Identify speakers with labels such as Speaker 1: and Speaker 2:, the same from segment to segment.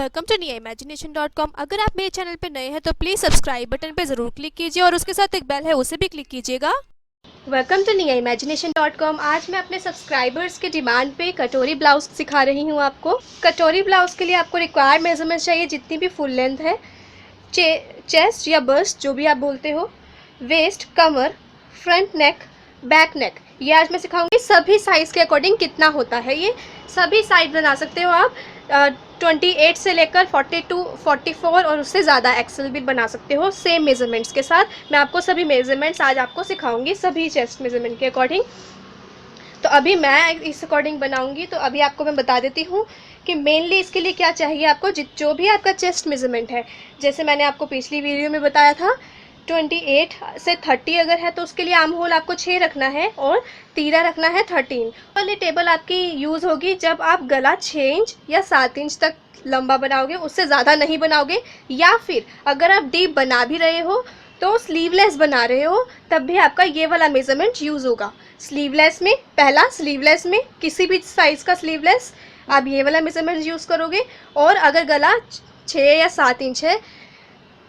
Speaker 1: Welcome to niyaimagination.com। अगर आप मेरे चैनल पर नए हैं तो प्लीज़ सब्सक्राइब बटन पर ज़रूर क्लिक कीजिए और उसके साथ एक बेल है उसे भी क्लिक कीजिएगा। Welcome to niyaimagination.com। आज मैं अपने सब्सक्राइबर्स के डिमांड पे कटोरी ब्लाउज सिखा रही हूँ आपको। कटोरी ब्लाउज के लिए आपको रिक्वायर्ड मेजरमेंट चाहिए जितनी भी फुल लेंथ है, चेस्ट या बस्ट जो भी आप बोलते हो, वेस्ट, कमर, फ्रंट नेक, बैक नेक। ये आज मैं सिखाऊंगी सभी साइज़ के अकॉर्डिंग कितना होता है। ये सभी साइज बना सकते हो आप, 28 से लेकर 42, 44 और उससे ज़्यादा एक्सेल भी बना सकते हो सेम मेज़रमेंट्स के साथ। मैं आपको सभी मेज़रमेंट्स आज आपको सिखाऊंगी सभी चेस्ट मेज़रमेंट के अकॉर्डिंग। तो अभी मैं इस अकॉर्डिंग बनाऊंगी, तो अभी आपको मैं बता देती हूँ कि मेनली इसके लिए क्या चाहिए आपको। जो भी आपका चेस्ट मेज़रमेंट है, जैसे मैंने आपको पिछली वीडियो में बताया था, 28 से 30 अगर है तो उसके लिए आर्म होल आपको 6 रखना है और तीरा रखना है 13। वाली टेबल आपकी यूज़ होगी जब आप गला 6 इंच या 7 इंच तक लंबा बनाओगे, उससे ज़्यादा नहीं बनाओगे। या फिर अगर आप डीप बना भी रहे हो तो स्लीवलेस बना रहे हो तब भी आपका ये वाला मेज़रमेंट यूज़ होगा। स्लीवलेस में पहला, स्लीवलेस में किसी भी साइज़ का स्लीवलेस आप ये वाला मेज़रमेंट यूज़ करोगे। और अगर गला 6 या 7 इंच है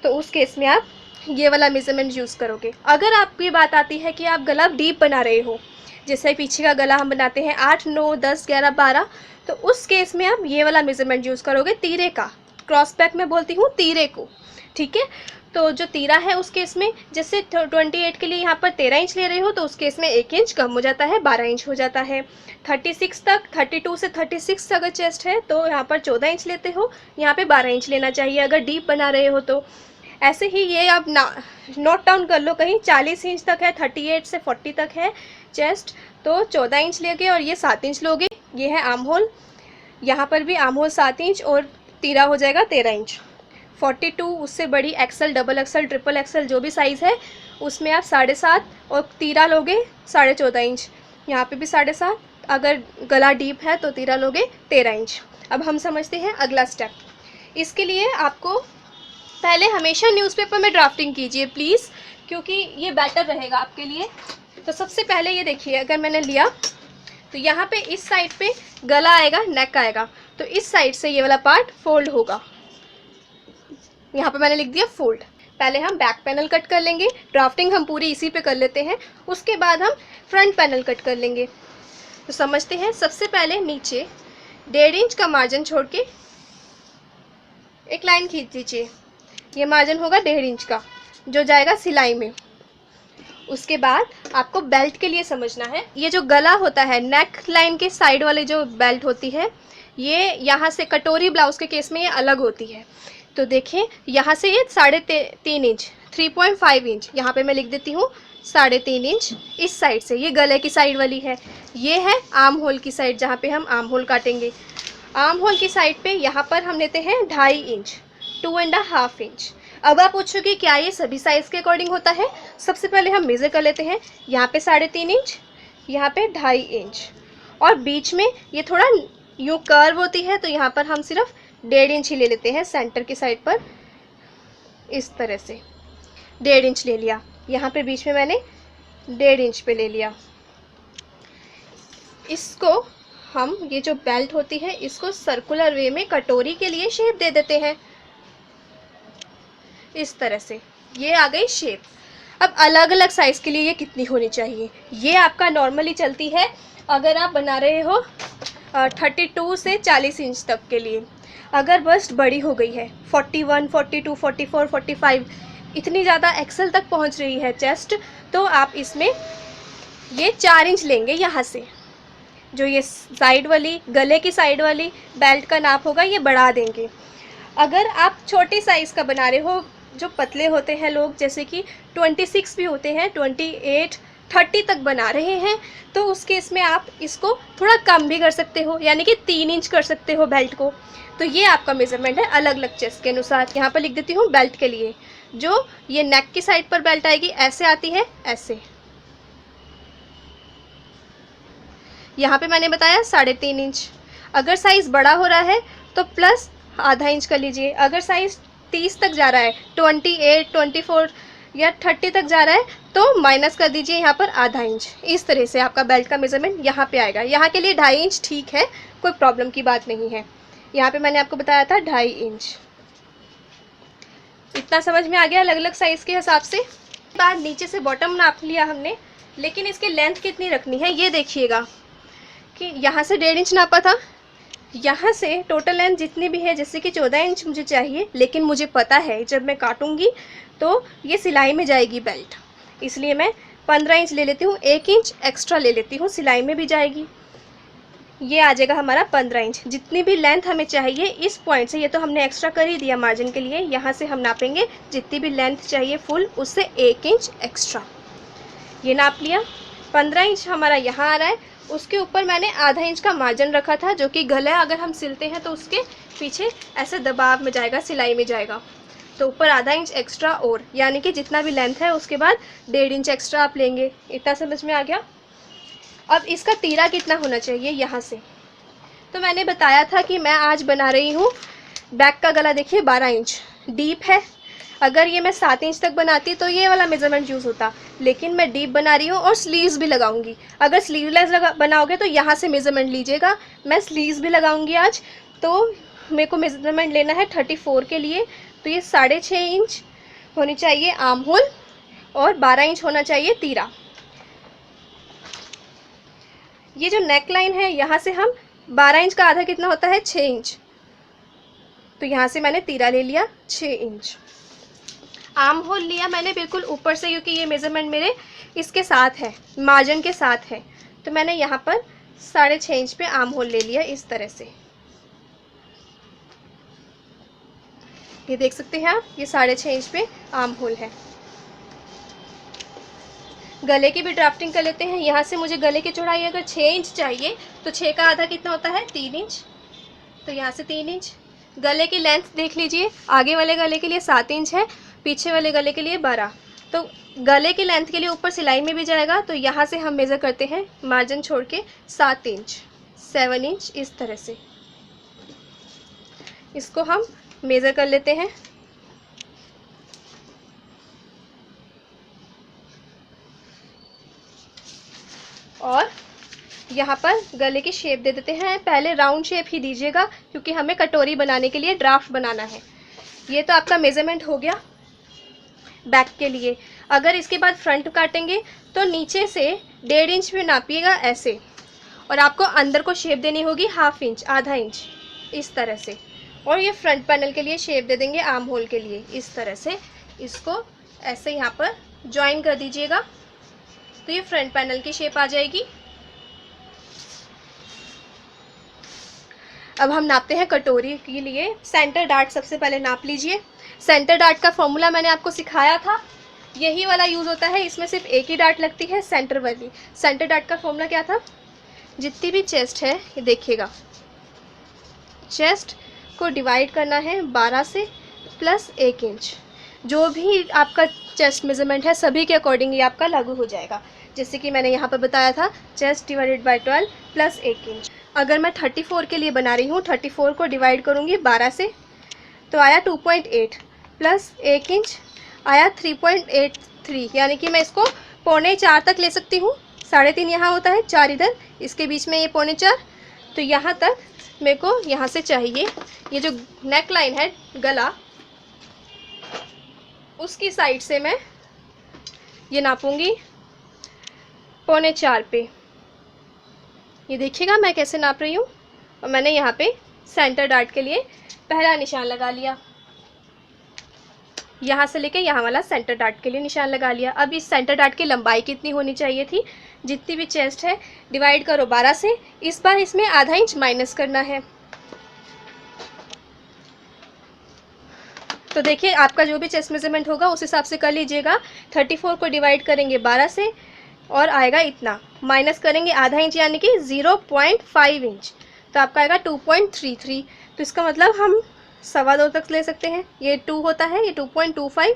Speaker 1: तो उस केस में आप ये वाला मेज़रमेंट यूज़ करोगे। अगर आपकी बात आती है कि आप गला डीप बना रहे हो, जैसे पीछे का गला हम बनाते हैं 8, 9, 10, 11, 12, तो उस केस में आप ये वाला मेज़रमेंट यूज़ करोगे तीरे का। क्रॉस बैक में बोलती हूँ तीरे को, ठीक है। तो जो तीरा है उस केस में, जैसे 28 के लिए यहाँ पर 13 इंच ले रहे हो तो उस केस में 1 इंच कम हो जाता है, 12 इंच हो जाता है। 36 तक, 32 से 36 अगर चेस्ट है तो यहाँ पर 14 इंच लेते हो, यहाँ पे 12 इंच लेना चाहिए अगर डीप बना रहे हो तो। ऐसे ही ये आप नोट डाउन कर लो कहीं, 40 इंच तक है, 38 से 40 तक है चेस्ट तो 14 इंच लोगे और ये 7 इंच लोगे। ये है आर्म होल, यहाँ पर भी आर्म होल 7 इंच और तीरा हो जाएगा 13 इंच। 42 उससे बड़ी XL, double XL, triple XL जो भी साइज़ है उसमें आप 7.5 और तीरा लोगे 14.5 इंच। यहाँ पे भी 7.5, अगर गला डीप है तो तीरा लोगे 13 इंच। अब हम समझते हैं अगला स्टेप। इसके लिए आपको पहले हमेशा न्यूज़पेपर में ड्राफ्टिंग कीजिए प्लीज़, क्योंकि ये बेटर रहेगा आपके लिए। तो सबसे पहले ये देखिए, अगर मैंने लिया तो यहाँ पे इस साइड पे गला आएगा, नेक आएगा, तो इस साइड से ये वाला पार्ट फोल्ड होगा। यहाँ पे मैंने लिख दिया फोल्ड। पहले हम बैक पैनल कट कर लेंगे, ड्राफ्टिंग हम पूरी इसी पे कर लेते हैं, उसके बाद हम फ्रंट पैनल कट कर लेंगे। तो समझते हैं। सबसे पहले नीचे 1.5 इंच का मार्जिन छोड़ के एक लाइन खींच दीजिए। ये मार्जिन होगा 1.5 इंच का जो जाएगा सिलाई में। उसके बाद आपको बेल्ट के लिए समझना है, ये जो गला होता है, नेक लाइन के साइड वाले जो बेल्ट होती है, ये यहाँ से कटोरी ब्लाउज के केस में ये अलग होती है। तो देखिए यहाँ से ये 3.5 इंच, 3.5 इंच, यहाँ पे मैं लिख देती हूँ 3.5 इंच इस साइड से, ये गले की साइड वाली है। ये है आर्म होल की साइड जहाँ पे हम आर्म होल काटेंगे। आर्म होल की साइड पे यहाँ पर हम लेते हैं 2.5 इंच, 2.5 इंच। अब आप पूछोगे क्या ये सभी साइज़ के अकॉर्डिंग होता है? सबसे पहले हम मेज़र कर लेते हैं। यहाँ पे 3.5 इंच, यहाँ पे 2.5 इंच, और बीच में ये थोड़ा यूँ कर्व होती है तो यहाँ पर हम सिर्फ 1.5 इंच ही ले लेते हैं सेंटर की साइड पर। इस तरह से 1.5 इंच ले लिया, यहाँ पे बीच में मैंने 1.5 इंच पे ले लिया। इसको हम, ये जो बेल्ट होती है, इसको सर्कुलर वे में कटोरी के लिए शेप दे देते हैं इस तरह से। ये आ गई शेप। अब अलग अलग साइज़ के लिए ये कितनी होनी चाहिए, ये आपका नॉर्मली चलती है अगर आप बना रहे हो 32 से 40 इंच तक के लिए। अगर बस्ट बड़ी हो गई है, 41, 42, 44, 45, इतनी ज़्यादा एक्सल तक पहुंच रही है चेस्ट, तो आप इसमें ये 4 इंच लेंगे। यहाँ से जो ये साइड वाली, गले की साइड वाली बेल्ट का नाप होगा ये बढ़ा देंगे। अगर आप छोटी साइज़ का बना रहे हो, जो पतले होते हैं लोग, जैसे कि 26 भी होते हैं, 28, 30 तक बना रहे हैं, तो उस केस में आप इसको थोड़ा कम भी कर सकते हो, यानी कि 3 इंच कर सकते हो बेल्ट को। तो ये आपका मेज़रमेंट है अलग अलग चेस्ट के अनुसार। यहाँ पर लिख देती हूँ बेल्ट के लिए, जो ये नेक की साइड पर बेल्ट आएगी ऐसे आती है, ऐसे। यहाँ पे मैंने बताया 3.5 इंच। अगर साइज़ बड़ा हो रहा है तो प्लस आधा इंच कर लीजिए। अगर साइज़ 30 तक जा रहा है, 28, 24 या 30 तक जा रहा है, तो माइनस कर दीजिए यहाँ पर आधा इंच। इस तरह से आपका बेल्ट का मेज़रमेंट यहाँ पे आएगा। यहाँ के लिए 2.5 इंच ठीक है, कोई प्रॉब्लम की बात नहीं है। यहाँ पे मैंने आपको बताया था 2.5 इंच। इतना समझ में आ गया अलग अलग साइज़ के हिसाब से। बाद नीचे से बॉटम नाप लिया हमने, लेकिन इसकी लेंथ कितनी रखनी है ये देखिएगा कि यहाँ से 1.5 इंच नापा था, यहाँ से टोटल लेंथ जितनी भी है, जैसे कि 14 इंच मुझे चाहिए, लेकिन मुझे पता है जब मैं काटूंगी तो ये सिलाई में जाएगी बेल्ट, इसलिए मैं 15 इंच ले लेती हूँ, 1 इंच एक्स्ट्रा ले लेती हूँ, सिलाई में भी जाएगी। ये आ जाएगा हमारा 15 इंच। जितनी भी लेंथ हमें चाहिए इस पॉइंट से, ये तो हमने एक्स्ट्रा कर ही दिया मार्जिन के लिए, यहाँ से हम नापेंगे जितनी भी लेंथ चाहिए फुल, उससे 1 इंच एक्स्ट्रा। ये नाप लिया। 15 इंच हमारा यहाँ आ रहा है, उसके ऊपर मैंने आधा इंच का मार्जिन रखा था, जो कि गला अगर हम सिलते हैं तो उसके पीछे ऐसे दबाव में जाएगा, सिलाई में जाएगा, तो ऊपर आधा इंच एक्स्ट्रा, और यानी कि जितना भी लेंथ है उसके बाद 1.5 इंच एक्स्ट्रा आप लेंगे। इतना समझ में आ गया। अब इसका तीरा कितना होना चाहिए यहाँ से, तो मैंने बताया था कि मैं आज बना रही हूँ बैक का गला। देखिए 12 इंच डीप है, अगर ये मैं 7 इंच तक बनाती तो ये वाला मेजरमेंट यूज़ होता, लेकिन मैं डीप बना रही हूँ और स्लीव्स भी लगाऊंगी। अगर स्लीवलेस बनाओगे तो यहाँ से मेजरमेंट लीजिएगा, मैं स्लीव्स भी लगाऊंगी आज, तो मेरे को मेजरमेंट लेना है 34 के लिए, तो ये 6.5 इंच होनी चाहिए आर्म होल और 12 इंच होना चाहिए तीरा। ये जो नेक लाइन है यहाँ से हम 12 इंच का आधा कितना होता है 6 इंच, तो यहाँ से मैंने तीरा ले लिया 6 इंच। आर्म होल लिया मैंने बिल्कुल ऊपर से, क्योंकि ये मेजरमेंट मेरे इसके साथ है, मार्जिन के साथ है, तो मैंने यहाँ पर 6.5 इंच पे आर्म होल ले लिया इस तरह से। ये देख सकते हैं आप, ये 6.5 इंच पे आर्म होल है। गले की भी ड्राफ्टिंग कर लेते हैं। यहाँ से मुझे गले की चौड़ाई अगर 6 इंच चाहिए तो 6 का आधा कितना होता है 3 इंच, तो यहाँ से 3 इंच। गले की लेंथ देख लीजिए, आगे वाले गले के लिए 7 इंच है, पीछे वाले गले के लिए 12, तो गले की लेंथ के लिए ऊपर सिलाई में भी जाएगा, तो यहाँ से हम मेज़र करते हैं मार्जिन छोड़ के 7 इंच, 7 इंच इस तरह से इसको हम मेज़र कर लेते हैं। और यहाँ पर गले की शेप दे देते हैं, पहले राउंड शेप ही दीजिएगा क्योंकि हमें कटोरी बनाने के लिए ड्राफ्ट बनाना है। ये तो आपका मेज़रमेंट हो गया बैक के लिए। अगर इसके बाद फ्रंट काटेंगे तो नीचे से 1.5 इंच में नापिएगा ऐसे, और आपको अंदर को शेप देनी होगी 1/2 इंच, आधा इंच इस तरह से, और ये फ्रंट पैनल के लिए शेप दे देंगे आर्म होल के लिए इस तरह से। इसको ऐसे यहाँ पर ज्वाइन कर दीजिएगा, तो ये फ्रंट पैनल की शेप आ जाएगी। अब हम नापते हैं कटोरी के लिए। सेंटर डार्ट सबसे पहले नाप लीजिए। सेंटर डार्ट का फॉर्मूला मैंने आपको सिखाया था, यही वाला यूज़ होता है, इसमें सिर्फ एक ही डार्ट लगती है सेंटर वाली। सेंटर डार्ट का फॉर्मूला क्या था, जितनी भी चेस्ट है ये देखिएगा, चेस्ट को डिवाइड करना है 12 से प्लस 1 इंच। जो भी आपका चेस्ट मेजरमेंट है सभी के अकॉर्डिंग ये आपका लागू हो जाएगा। जैसे कि मैंने यहाँ पर बताया था chest divided by 12 plus 1 inch. अगर मैं 34 के लिए बना रही हूँ, 34 को डिवाइड करूँगी 12 से, तो आया 2.8 प्लस 1 इंच आया 3.83, यानी कि मैं इसको 3.25 तक ले सकती हूँ। 3.5 यहाँ होता है, 4 इधर, इसके बीच में ये 3.25, तो यहाँ तक मेरे को यहाँ से चाहिए। ये जो नेक लाइन है गला, उसकी साइड से मैं ये नापूंगी 3.25 पे। ये देखिएगा मैं कैसे नाप रही हूँ, और मैंने यहाँ पे सेंटर डार्ट के लिए पहला निशान लगा लिया, यहाँ से लेके यहाँ वाला सेंटर डार्ट के लिए निशान लगा लिया। अब इस सेंटर डार्ट की लंबाई कितनी होनी चाहिए थी, जितनी भी चेस्ट है डिवाइड करो 12 से, इस बार इसमें आधा इंच माइनस करना है। तो देखिए आपका जो भी चेस्ट मेजरमेंट होगा उस हिसाब से कर लीजिएगा। 34 को डिवाइड करेंगे 12 से और आएगा इतना, माइनस करेंगे आधा इंच यानी कि 0.5 इंच, तो आपका आएगा 2.33। तो इसका मतलब हम 2.25 तक ले सकते हैं। ये 2 होता है, ये 2.25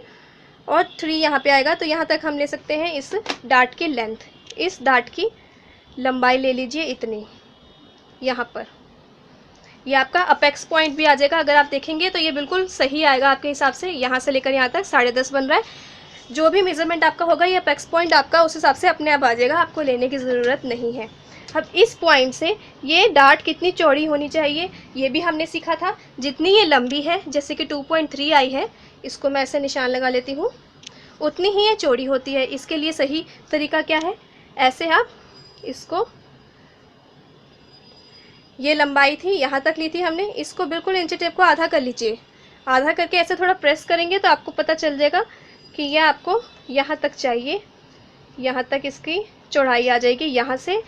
Speaker 1: और 3 यहाँ पे आएगा, तो यहाँ तक हम ले सकते हैं इस डार्ट की लेंथ। इस डार्ट की लंबाई ले लीजिए इतनी, यहाँ पर ये आपका अपेक्स पॉइंट भी आ जाएगा। अगर आप देखेंगे तो ये बिल्कुल सही आएगा आपके हिसाब से, यहाँ से लेकर यहाँ तक 10.5 बन रहा है। जो भी मेजरमेंट आपका होगा ये अपेक्स पॉइंट आपका उस हिसाब से अपने आप आ जाएगा, आपको लेने की ज़रूरत नहीं है। अब इस पॉइंट से ये डार्ट कितनी चौड़ी होनी चाहिए ये भी हमने सीखा था। जितनी ये लंबी है, जैसे कि 2.3 आई है, इसको मैं ऐसे निशान लगा लेती हूँ, उतनी ही ये चौड़ी होती है। इसके लिए सही तरीका क्या है, ऐसे आप इसको, ये लंबाई थी, यहाँ तक ली थी हमने, इसको बिल्कुल इंची टेप को आधा कर लीजिए। आधा करके ऐसे थोड़ा प्रेस करेंगे तो आपको पता चल जाएगा कि यह आपको यहाँ तक चाहिए। यहाँ तक इसकी चौड़ाई आ जाएगी यहाँ से,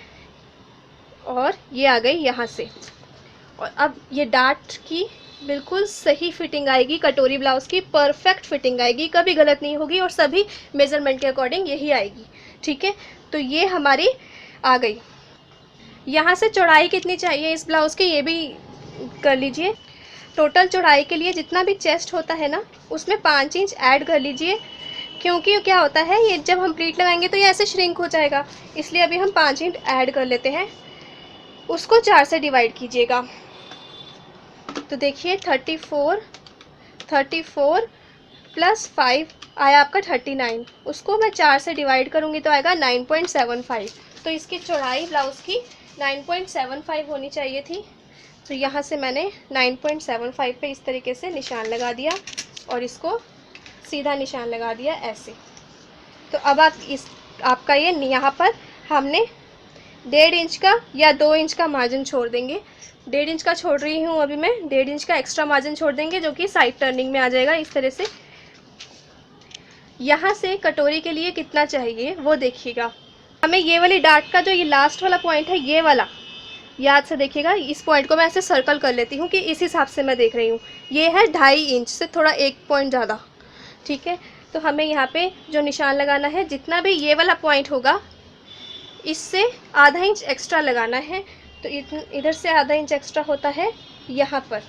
Speaker 1: और ये आ गई यहाँ से। और अब ये डार्ट की बिल्कुल सही फिटिंग आएगी, कटोरी ब्लाउज़ की परफेक्ट फिटिंग आएगी, कभी गलत नहीं होगी और सभी मेज़रमेंट के अकॉर्डिंग यही आएगी। ठीक है, तो ये हमारी आ गई। यहाँ से चौड़ाई कितनी चाहिए इस ब्लाउज़ की ये भी कर लीजिए। टोटल चौड़ाई के लिए जितना भी चेस्ट होता है ना, उसमें 5 इंच ऐड कर लीजिए, क्योंकि क्या होता है ये जब हम प्लीट लगाएंगे तो ये ऐसे श्रिंक हो जाएगा, इसलिए अभी हम 5 इंच ऐड कर लेते हैं। उसको 4 से डिवाइड कीजिएगा, तो देखिए 34 प्लस 5 आया आपका 39। उसको मैं 4 से डिवाइड करूँगी तो आएगा 9.75। तो इसकी चौड़ाई ब्लाउज़ की 9.75 होनी चाहिए थी। तो यहाँ से मैंने 9.75 पे इस तरीके से निशान लगा दिया और इसको सीधा निशान लगा दिया ऐसे। तो अब आप आपका ये यहाँ पर हमने 1.5 इंच का या 2 इंच का मार्जिन छोड़ देंगे। 1.5 इंच का छोड़ रही हूँ अभी मैं, 1.5 इंच का एक्स्ट्रा मार्जिन छोड़ देंगे जो कि साइड टर्निंग में आ जाएगा इस तरह से। यहाँ से कटोरी के लिए कितना चाहिए वो देखिएगा। हमें ये वाली डार्ट का जो ये लास्ट वाला पॉइंट है, ये वाला याद से देखिएगा। इस पॉइंट को मैं ऐसे सर्कल कर लेती हूँ कि इस हिसाब से मैं देख रही हूँ। ये है 2.5 इंच से थोड़ा 1 पॉइंट ज़्यादा। ठीक है, तो हमें यहाँ पे जो निशान लगाना है, जितना भी ये वाला पॉइंट होगा इससे आधा इंच एक्स्ट्रा लगाना है। तो इधर से आधा इंच एक्स्ट्रा होता है यहाँ पर।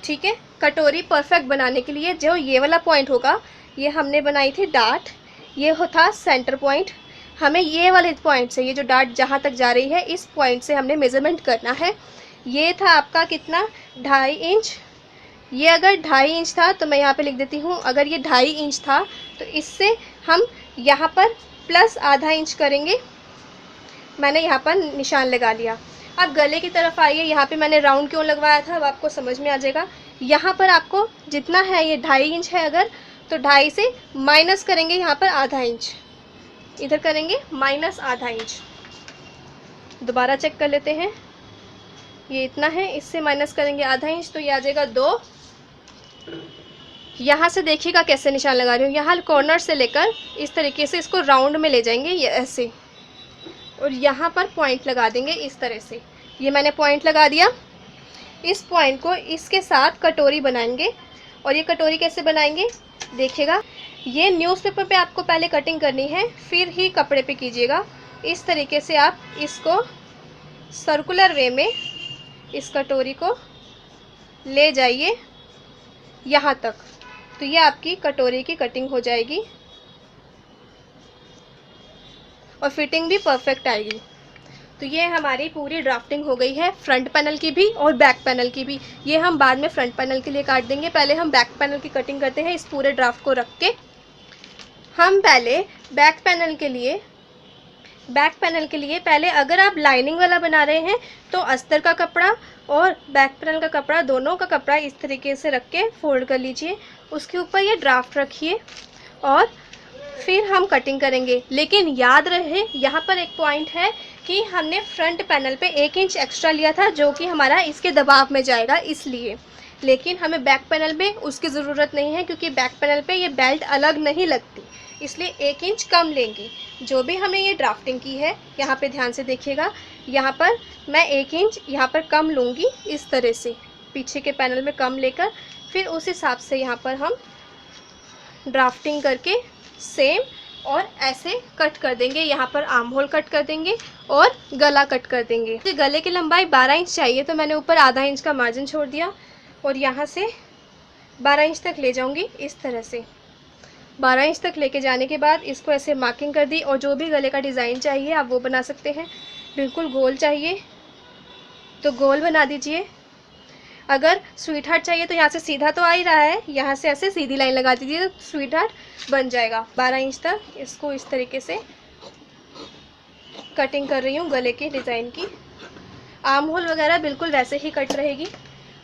Speaker 1: ठीक है, कटोरी परफेक्ट बनाने के लिए जो ये वाला पॉइंट होगा, ये हमने बनाई थी डार्ट, ये होता सेंटर पॉइंट। हमें ये वाले पॉइंट से, ये जो डार्ट जहाँ तक जा रही है, इस पॉइंट से हमने मेज़रमेंट करना है। ये था आपका कितना, 2.5 इंच। ये अगर 2.5 इंच था तो मैं यहाँ पे लिख देती हूँ, अगर ये 2.5 इंच था तो इससे हम यहाँ पर प्लस आधा इंच करेंगे। मैंने यहाँ पर निशान लगा लिया। अब गले की तरफ आइए, यहाँ पे मैंने राउंड क्यों लगवाया था अब आपको समझ में आ जाएगा। यहाँ पर आपको जितना है, ये 2.5 इंच है अगर, तो 2.5 से माइनस करेंगे यहाँ पर आधा इंच, इधर करेंगे माइनस आधा इंच। दोबारा चेक कर लेते हैं, ये इतना है, इससे माइनस करेंगे आधा इंच तो ये आ जाएगा 2। यहाँ से देखिएगा कैसे निशान लगा रही हूँ, यहाँ कॉर्नर से लेकर इस तरीके से इसको राउंड में ले जाएंगे, ये ऐसे, और यहाँ पर पॉइंट लगा देंगे इस तरह से। ये मैंने पॉइंट लगा दिया। इस पॉइंट को इसके साथ कटोरी बनाएंगे। और ये कटोरी कैसे बनाएंगे देखिएगा, ये न्यूज़पेपर पे आपको पहले कटिंग करनी है, फिर ही कपड़े पे कीजिएगा। इस तरीके से आप इसको सर्कुलर वे में इस कटोरी को ले जाइए यहाँ तक, तो ये आपकी कटोरी की कटिंग हो जाएगी और फिटिंग भी परफेक्ट आएगी। तो ये हमारी पूरी ड्राफ्टिंग हो गई है, फ्रंट पैनल की भी और बैक पैनल की भी। ये हम बाद में फ्रंट पैनल के लिए काट देंगे, पहले हम बैक पैनल की कटिंग करते हैं। इस पूरे ड्राफ्ट को रख के हम पहले बैक पैनल के लिए पहले अगर आप लाइनिंग वाला बना रहे हैं तो अस्तर का कपड़ा और बैक पैनल का कपड़ा, दोनों का कपड़ा इस तरीके से रख के फोल्ड कर लीजिए, उसके ऊपर ये ड्राफ्ट रखिए और फिर हम कटिंग करेंगे। लेकिन याद रहे यहाँ पर एक पॉइंट है कि हमने फ्रंट पैनल पे 1 इंच एक्स्ट्रा लिया था जो कि हमारा इसके दबाव में जाएगा इसलिए, लेकिन हमें बैक पैनल में उसकी ज़रूरत नहीं है क्योंकि बैक पैनल पे ये बेल्ट अलग नहीं लगती, इसलिए 1 इंच कम लेंगे। जो भी हमने ये ड्राफ्टिंग की है यहाँ पे ध्यान से देखिएगा, यहाँ पर मैं 1 इंच यहाँ पर कम लूँगी, इस तरह से पीछे के पैनल में कम लेकर फिर उस हिसाब से यहाँ पर हम ड्राफ्टिंग करके सेम और ऐसे कट कर देंगे। यहाँ पर आर्म होल कट कर देंगे और गला कट कर देंगे। तो गले की लंबाई 12 इंच चाहिए तो मैंने ऊपर आधा इंच का मार्जिन छोड़ दिया और यहाँ से 12 इंच तक ले जाऊँगी इस तरह से। 12 इंच तक लेके जाने के बाद इसको ऐसे मार्किंग कर दी और जो भी गले का डिज़ाइन चाहिए आप वो बना सकते हैं। बिल्कुल गोल चाहिए तो गोल बना दीजिए, अगर स्वीट हार्ट चाहिए तो यहाँ से सीधा तो आ ही रहा है, यहाँ से ऐसे सीधी लाइन लगा दीजिए तो स्वीट हार्ट बन जाएगा। 12 इंच तक इसको इस तरीके से कटिंग कर रही हूँ गले के डिज़ाइन की। आर्म होल वगैरह बिल्कुल वैसे ही कट रहेगी।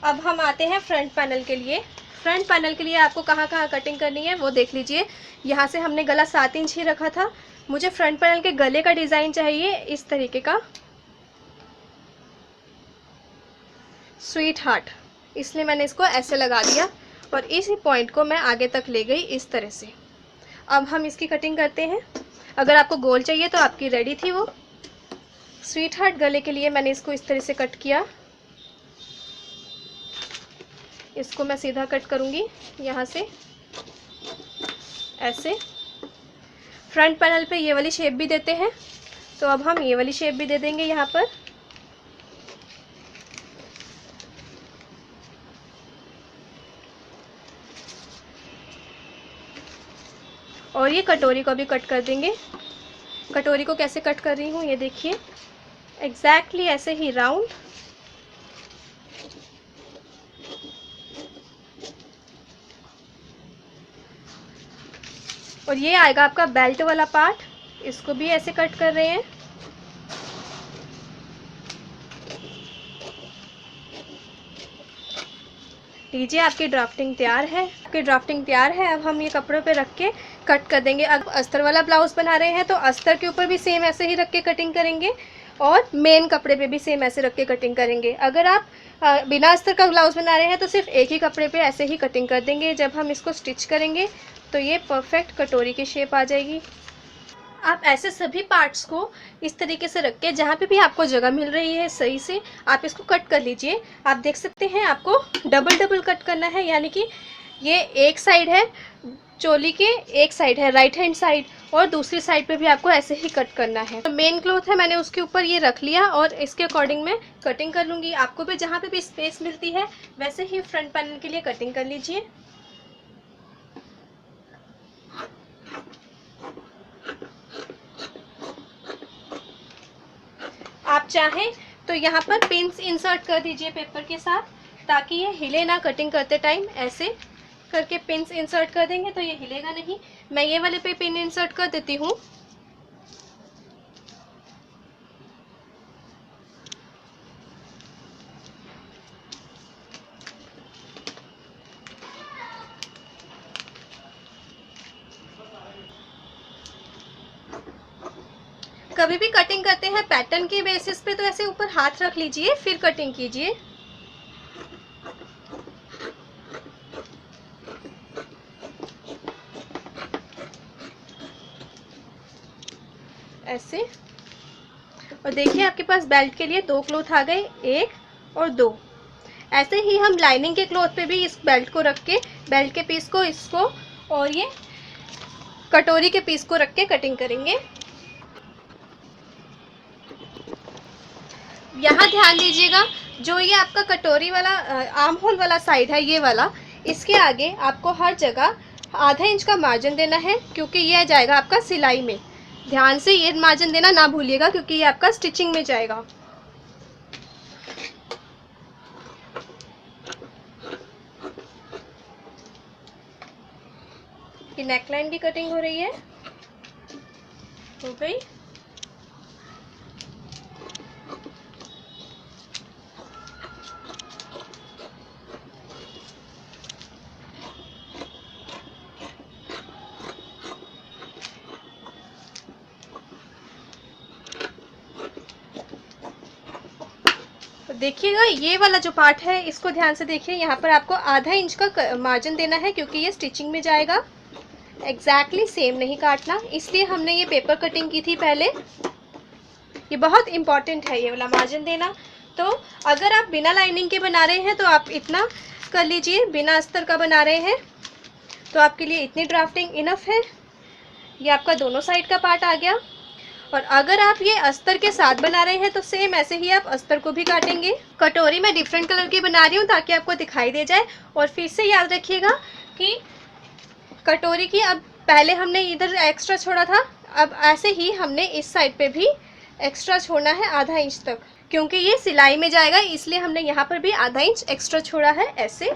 Speaker 1: अब हम आते हैं फ्रंट पैनल के लिए। फ्रंट पैनल के लिए आपको कहाँ कहाँ कटिंग करनी है वो देख लीजिए। यहाँ से हमने गला 7 इंच ही रखा था। मुझे फ्रंट पैनल के गले का डिज़ाइन चाहिए इस तरीके का, स्वीट हार्ट, इसलिए मैंने इसको ऐसे लगा दिया और इसी पॉइंट को मैं आगे तक ले गई इस तरह से। अब हम इसकी कटिंग करते हैं। अगर आपको गोल चाहिए तो आपकी रेडी थी वो। स्वीट हार्ट गले के लिए मैंने इसको इस तरह से कट किया। इसको मैं सीधा कट करूँगी यहाँ से ऐसे। फ्रंट पैनल पे ये वाली शेप भी देते हैं, तो अब हम ये वाली शेप भी दे देंगे यहाँ पर। और ये कटोरी को भी कट कर देंगे। कटोरी को कैसे कट कर रही हूँ ये देखिए, एग्जैक्टली ऐसे ही राउंड। और ये आएगा आपका बेल्ट वाला पार्ट, इसको भी ऐसे कट कर रहे हैं। लीजिए आपकी ड्राफ्टिंग तैयार है। आपकी ड्राफ्टिंग तैयार है। अब हम ये कपड़ों पे रख के कट कर देंगे। अब अस्तर वाला ब्लाउज बना रहे हैं तो अस्तर के ऊपर भी सेम ऐसे ही रख के कटिंग करेंगे और मेन कपड़े पे भी सेम ऐसे रख के कटिंग करेंगे। अगर आप बिना अस्तर का ब्लाउज बना रहे हैं तो सिर्फ एक ही कपड़े पे ऐसे ही कटिंग कर देंगे। जब हम इसको स्टिच करेंगे तो ये परफेक्ट कटोरी की शेप आ जाएगी। आप ऐसे सभी पार्ट्स को इस तरीके से रख के जहाँ पे भी आपको जगह मिल रही है सही से आप इसको कट कर लीजिए। आप देख सकते हैं आपको डबल डबल कट करना है, यानी कि ये एक साइड है चोली के, एक साइड है राइट हैंड साइड और दूसरी साइड पे भी आपको ऐसे ही कट करना है। तो मेन क्लॉथ है, मैंने उसके ऊपर ये रख लिया और इसके अकॉर्डिंग मैं कटिंग कर लूँगी। आपको भी जहाँ पे भी स्पेस मिलती है वैसे ही फ्रंट पैनल के लिए कटिंग कर लीजिए। आप चाहें तो यहाँ पर पिन्स इंसर्ट कर दीजिए पेपर के साथ, ताकि ये हिले ना कटिंग करते टाइम। ऐसे करके पिन्स इंसर्ट कर देंगे तो ये हिलेगा नहीं। मैं ये वाले पे पिन इंसर्ट कर देती हूँ। कभी भी कटिंग करते हैं पैटर्न के बेसिस पे तो ऐसे ऊपर हाथ रख लीजिए फिर कटिंग कीजिए। ऐसे। और देखिए आपके पास बेल्ट के लिए 2 क्लॉथ आ गए, 1 और 2। ऐसे ही हम लाइनिंग के क्लॉथ पे भी इस बेल्ट को रख के, बेल्ट के पीस को, इसको और ये कटोरी के पीस को रख के कटिंग करेंगे। यहाँ ध्यान दीजिएगा, जो ये आपका कटोरी वाला आर्म होल वाला साइड है ये वाला, इसके आगे आपको हर जगह आधा इंच का मार्जिन देना है, क्योंकि ये जाएगा आपका सिलाई में। ध्यान से ये मार्जिन देना ना भूलिएगा, क्योंकि ये आपका स्टिचिंग में जाएगा। ये नेकलाइन की कटिंग हो रही है, हो गई। देखिएगा ये वाला जो पार्ट है इसको ध्यान से देखिए, यहाँ पर आपको आधा इंच का मार्जिन देना है, क्योंकि ये स्टिचिंग में जाएगा। एग्जैक्टली सेम नहीं काटना, इसलिए हमने ये पेपर कटिंग की थी पहले। ये बहुत इंपॉर्टेंट है ये वाला मार्जिन देना। तो अगर आप बिना लाइनिंग के बना रहे हैं तो आप इतना कर लीजिए, बिना अस्तर का बना रहे हैं तो आपके लिए इतनी ड्राफ्टिंग इनफ है। ये आपका दोनों साइड का पार्ट आ गया। और अगर आप ये अस्तर के साथ बना रहे हैं तो सेम ऐसे ही आप अस्तर को भी काटेंगे। कटोरी मैं डिफरेंट कलर की बना रही हूँ ताकि आपको दिखाई दे जाए। और फिर से याद रखिएगा कि कटोरी की अब पहले हमने इधर एक्स्ट्रा छोड़ा था, अब ऐसे ही हमने इस साइड पे भी एक्स्ट्रा छोड़ना है आधा इंच तक, क्योंकि ये सिलाई में जाएगा, इसलिए हमने यहाँ पर भी आधा इंच एक्स्ट्रा छोड़ा है। ऐसे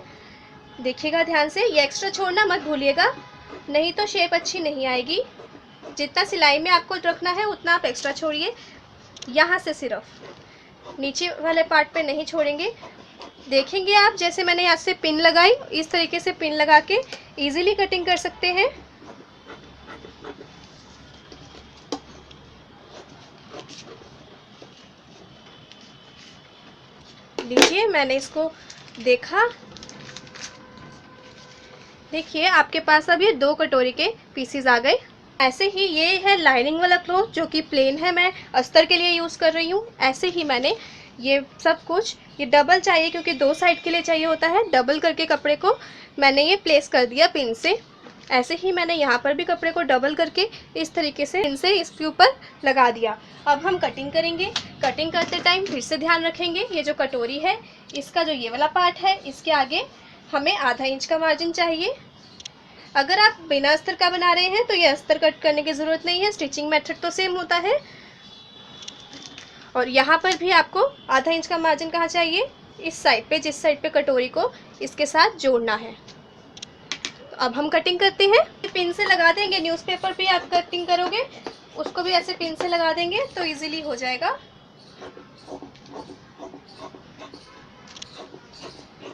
Speaker 1: देखिएगा ध्यान से, ये एक्स्ट्रा छोड़ना मत भूलिएगा, नहीं तो शेप अच्छी नहीं आएगी। जितना सिलाई में आपको रखना है उतना आप एक्स्ट्रा छोड़िए। यहाँ से सिर्फ नीचे वाले पार्ट पे नहीं छोड़ेंगे। देखेंगे आप, जैसे मैंने यहाँ से पिन लगाई, इस तरीके से पिन लगा के इजीली कटिंग कर सकते हैं। लीजिए, मैंने इसको देखा, देखिए आपके पास अब ये 2 कटोरी के पीसीज आ गए। ऐसे ही ये है लाइनिंग वाला क्लॉथ जो कि प्लेन है, मैं अस्तर के लिए यूज़ कर रही हूँ। ऐसे ही मैंने ये सब कुछ, ये डबल चाहिए क्योंकि 2 साइड के लिए चाहिए होता है, डबल करके कपड़े को मैंने ये प्लेस कर दिया पिन से। ऐसे ही मैंने यहाँ पर भी कपड़े को डबल करके इस तरीके से पिन से इसके ऊपर लगा दिया। अब हम कटिंग करेंगे। कटिंग करते टाइम फिर से ध्यान रखेंगे, ये जो कटोरी है इसका जो ये वाला पार्ट है, इसके आगे हमें आधा इंच का मार्जिन चाहिए। अगर आप बिना अस्तर का बना रहे हैं तो ये अस्तर कट करने की ज़रूरत नहीं है, स्टिचिंग मेथड तो सेम होता है। और यहाँ पर भी आपको आधा इंच का मार्जिन कहाँ चाहिए, इस साइड पे, जिस साइड पे कटोरी को इसके साथ जोड़ना है। तो अब हम कटिंग करते हैं। पिन से लगा देंगे, न्यूज़पेपर पे आप कटिंग करोगे उसको भी ऐसे पिन से लगा देंगे तो इजीली हो जाएगा।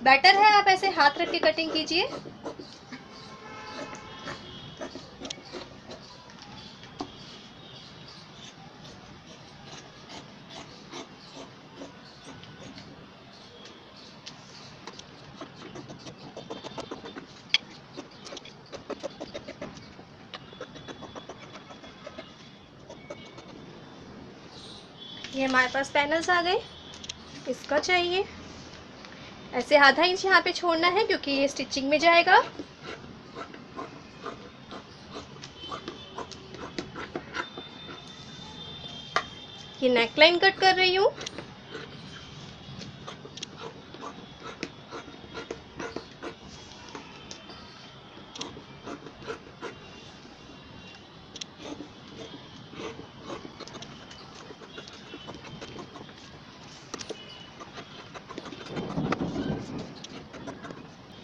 Speaker 1: बेटर है आप ऐसे हाथ रख के कटिंग कीजिए। ये हमारे पास पैनल्स आ गए, इसका चाहिए ऐसे आधा इंच यहाँ पे छोड़ना है क्योंकि ये स्टिचिंग में जाएगा। ये नेकलाइन कट कर रही हूँ।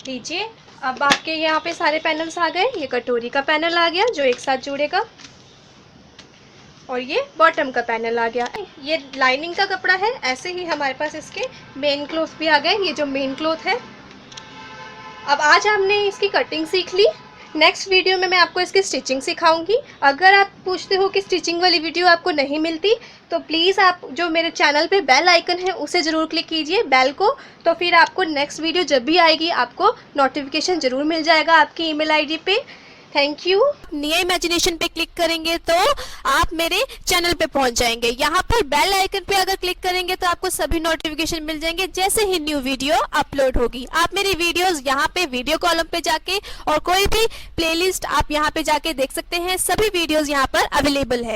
Speaker 1: लीजिए, अब आपके यहाँ पे सारे पैनल्स आ गए। ये कटोरी का पैनल आ गया जो एक साथ जुड़ेगा, और ये बॉटम का पैनल आ गया। ये लाइनिंग का कपड़ा है। ऐसे ही हमारे पास इसके मेन क्लॉथ भी आ गए, ये जो मेन क्लॉथ है। अब आज हमने इसकी कटिंग सीख ली। नेक्स्ट वीडियो में मैं आपको इसकी स्टिचिंग सिखाऊंगी। अगर आप पूछते हो कि स्टिचिंग वाली वीडियो आपको नहीं मिलती तो प्लीज़ आप जो मेरे चैनल पे बेल आइकन है उसे ज़रूर क्लिक कीजिए, बेल को, तो फिर आपको नेक्स्ट वीडियो जब भी आएगी आपको नोटिफिकेशन ज़रूर मिल जाएगा आपकी ईमेल आईडी पे। Thank you. निया इमेजिनेशन पे क्लिक करेंगे तो आप मेरे चैनल पे पहुंच जाएंगे। यहाँ पर बेल आइकन पे अगर क्लिक करेंगे तो आपको सभी नोटिफिकेशन मिल जाएंगे जैसे ही न्यू वीडियो अपलोड होगी। आप मेरी वीडियोस यहाँ पे वीडियो कॉलम पे जाके और कोई भी प्लेलिस्ट आप यहाँ पे जाके देख सकते हैं। सभी वीडियोस यहाँ पर अवेलेबल है।